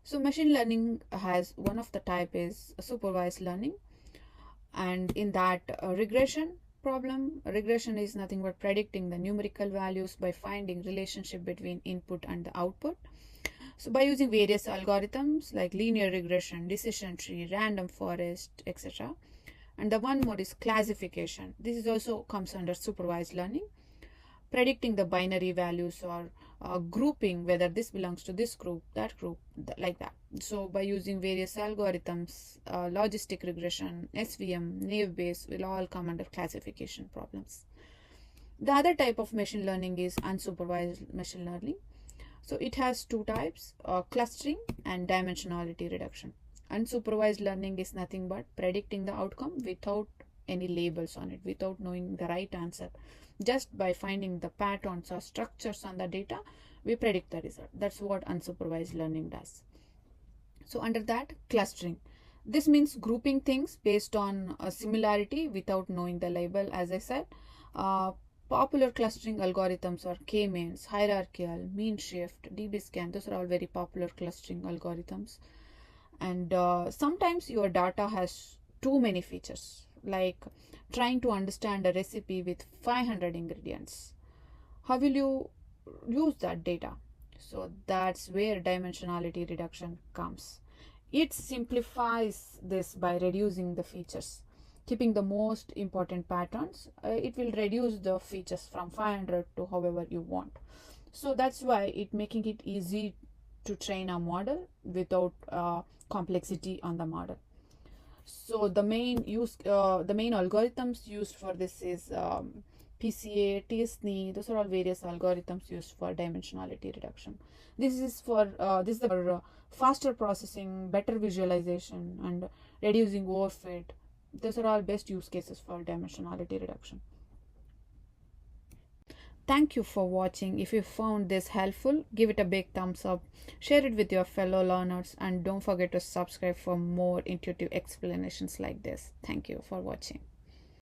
So machine learning has one of the type is supervised learning, and in that regression is nothing but predicting the numerical values by finding relationship between input and the output. So by using various algorithms like linear regression, decision tree, random forest, etc. And the one more is classification. This is also comes under supervised learning, predicting the binary values or grouping whether this belongs to this group, that group, like that. So by using various algorithms, logistic regression, SVM, naive Bayes will all come under classification problems. The other type of machine learning is unsupervised machine learning. So it has two types, clustering and dimensionality reduction. Unsupervised learning is nothing but predicting the outcome without any labels on it, without knowing the right answer. Just by finding the patterns or structures on the data, we predict the result. That's what unsupervised learning does. So under that, clustering. This means grouping things based on a similarity without knowing the label, as I said. Popular clustering algorithms are K-means, hierarchical, mean shift, dbScan. Those are all very popular clustering algorithms. And sometimes your data has too many features, like trying to understand a recipe with 500 ingredients. How will you use that data? So that's where dimensionality reduction comes. It simplifies this by reducing the features, keeping the most important patterns. It will reduce the features from 500 to however you want. So that's why it making it easy to train a model without complexity on the model. So the main algorithms used for this is PCA, TSNE. Those are all various algorithms used for dimensionality reduction. This is for faster processing, better visualization, and reducing overfit. Those are all best use cases for dimensionality reduction. Thank you for watching. If you found this helpful, give it a big thumbs up, share it with your fellow learners, and don't forget to subscribe for more intuitive explanations like this. Thank you for watching.